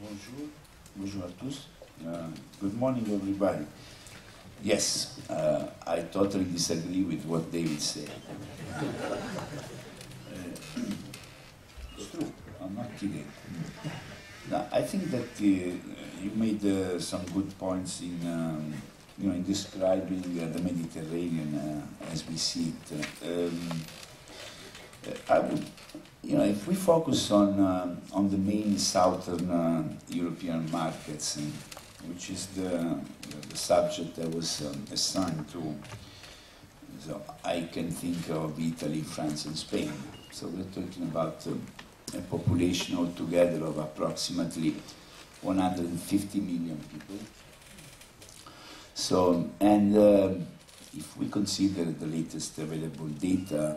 Bonjour. Bonjour à tous. Good morning, everybody. Yes, I totally disagree with what David said. It's true. I'm not kidding. Now, I think that you made some good points in, in describing the Mediterranean as we see it. I would, if we focus on the main southern European markets, which is the subject I was assigned to, so I can think of Italy, France, and Spain. So we're talking about a population altogether of approximately 150 million people. So, and if we consider the latest available data,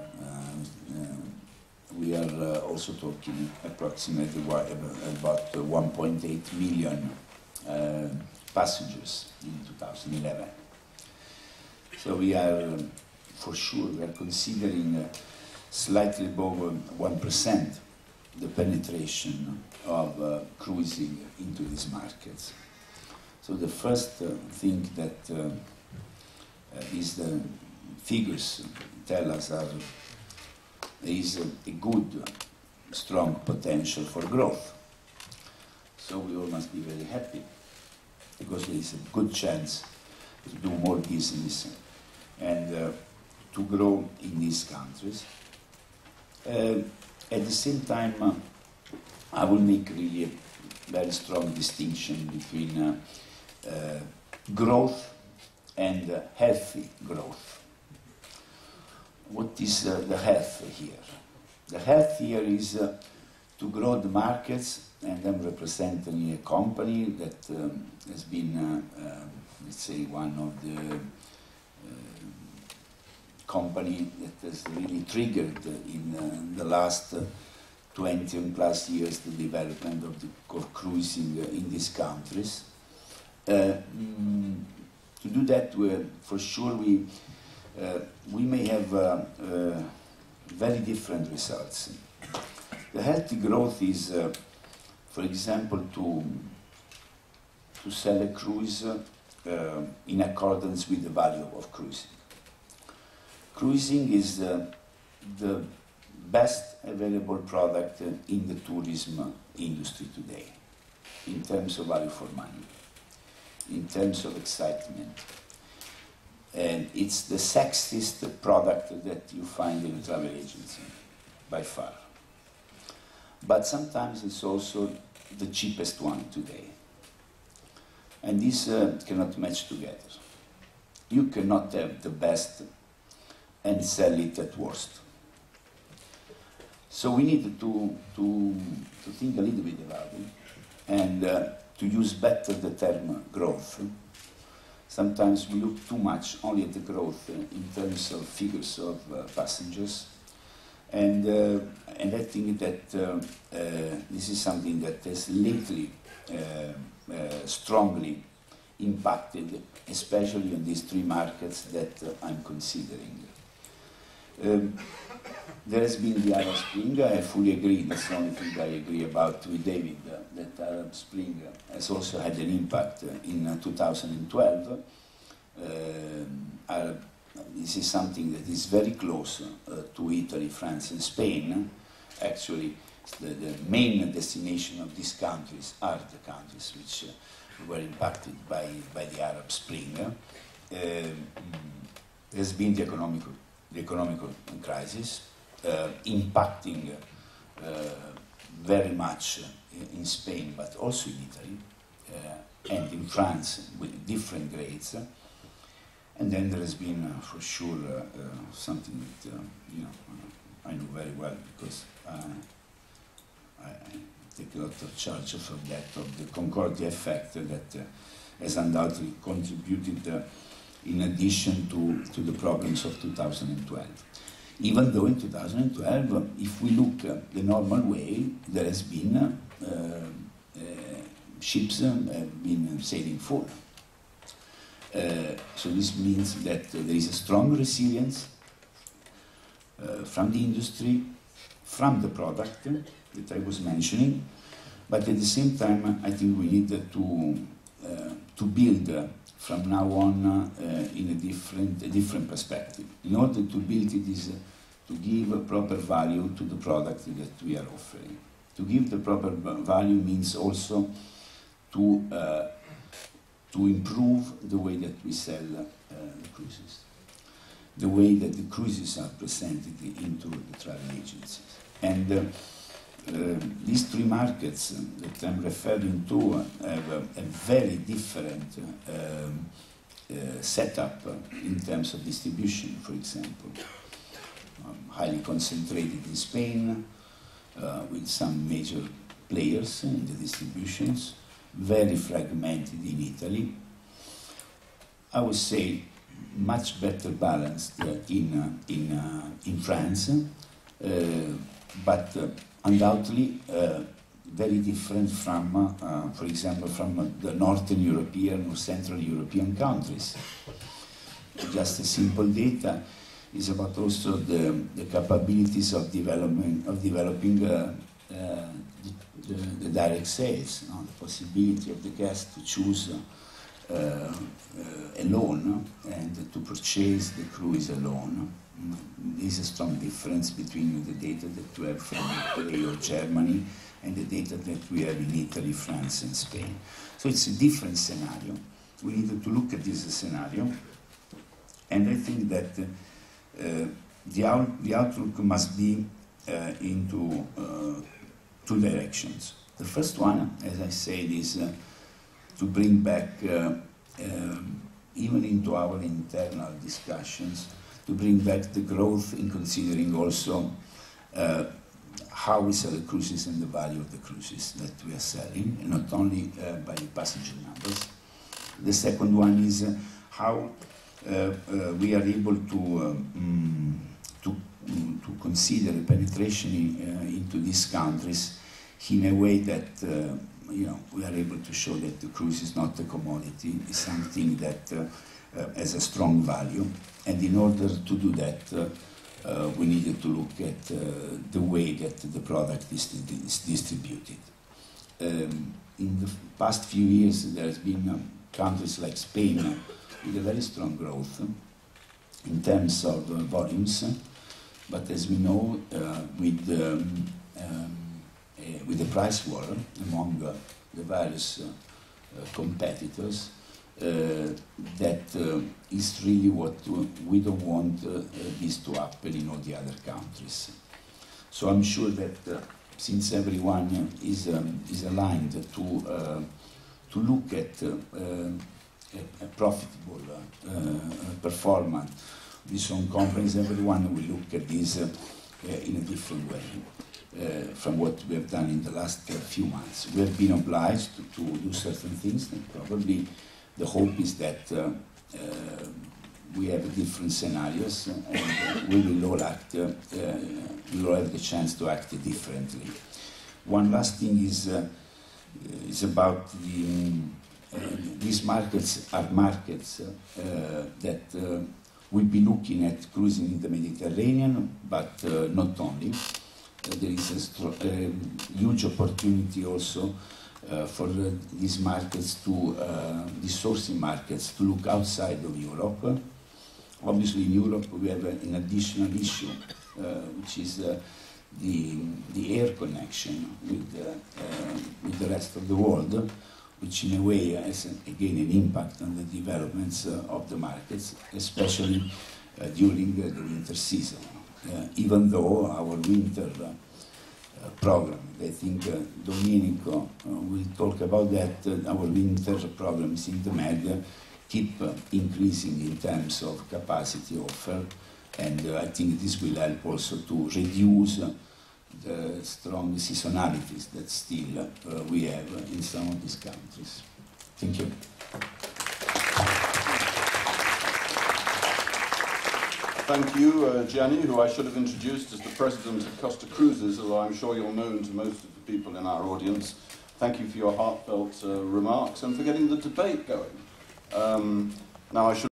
we are also talking approximately about 1.8 million passengers in 2011. So we are, for sure, we are considering slightly above 1% the penetration of cruising into these markets. So the first thing that the figures tell us are there is a good, strong potential for growth. So we all must be very happy because there is a good chance to do more business and to grow in these countries. At the same time, I will make really a very strong distinction between growth and healthy growth. What is the health here? The health here is to grow the markets, and I'm representing a company that has been, let's say, one of the company that has really triggered in the last 20 and plus years the development of cruising in these countries. To do that, for sure, we may have very different results. The healthy growth is, for example, to sell a cruise in accordance with the value of cruising. Cruising is the best available product in the tourism industry today, in terms of value for money, in terms of excitement. And it's the sexiest product that you find in a travel agency, by far. But sometimes it's also the cheapest one today. And these cannot match together. You cannot have the best and sell it at worst. So we need to think a little bit about it and to use better the term growth. Sometimes we look too much only at the growth in terms of figures of passengers, and I think that this is something that has lately strongly impacted, especially on these three markets that I'm considering. There has been the Arab Spring. I fully agree. That's the only thing I agree about with David, that Arab Spring has also had an impact in 2012. This is something that is very close to Italy, France, and Spain. Actually, the main destination of these countries are the countries which were impacted by the Arab Spring. There's been the economical crisis, impacting very much in Spain, but also in Italy, and in France with different grades. And then there has been, for sure, something that I know very well because I take a lot of charge of that, of the Concordia effect that has undoubtedly contributed in addition to the problems of 2012. Even though in 2012, if we look the normal way, there has been ships have been sailing full. So this means that there is a strong resilience from the industry, from the product that I was mentioning, But at the same time, I think we need to build from now on in a different perspective. In order to build it is to give a proper value to the product that we are offering. To give the proper value means also to improve the way that we sell the cruises, the way that the cruises are presented into the travel agencies. And these three markets that I'm referring to have a very different setup in terms of distribution, for example. Highly concentrated in Spain, with some major players in the distributions, very fragmented in Italy. I would say much better balanced in France, but undoubtedly very different from, for example, from the Northern European or Central European countries. Just a simple data is about also the capabilities of developing the direct sales, the possibility of the guest to choose a loan and to purchase the cruise alone. There is a strong difference between the data that we have from UK or Germany and the data that we have in Italy, France and Spain. So it's a different scenario. We need to look at this scenario, and I think that the outlook must be into two directions. The first one, as I said, is to bring back, even into our internal discussions, to bring back the growth in considering also how we sell the cruises and the value of the cruises that we are selling, and not only by passenger numbers. The second one is how we are able to consider penetration into these countries in a way that we are able to show that the cruise is not a commodity, it's something that has a strong value. And in order to do that, we needed to look at the way that the product is distributed. In the past few years, there has been countries like Spain with a very strong growth in terms of volumes, but as we know, with the price war among the various competitors, that is really what we don't want this to happen in all the other countries. So I'm sure that since everyone is aligned to look at a profitable performance of these own companies, everyone will look at this in a different way from what we have done in the last few months. We have been obliged to do certain things, and probably the hope is that we have different scenarios, and we will all act, we will have the chance to act differently. One last thing is about these markets are markets that we'll be looking at cruising in the Mediterranean, but not only. There is a huge opportunity also for these markets these sourcing markets to look outside of Europe. Obviously in Europe we have an additional issue, which is the air connection with the rest of the world, which in a way has again an impact on the developments of the markets, especially during the winter season. Even though our winter program, I think Domenico will talk about that, our winter programs in the Med keep increasing in terms of capacity offer, and I think this will help also to reduce the strong seasonalities that still we have in some of these countries. Thank you. Thank you, Gianni, who I should have introduced as the president of Costa Cruises, although I'm sure you're known to most of the people in our audience. Thank you for your heartfelt remarks and for getting the debate going. Now I should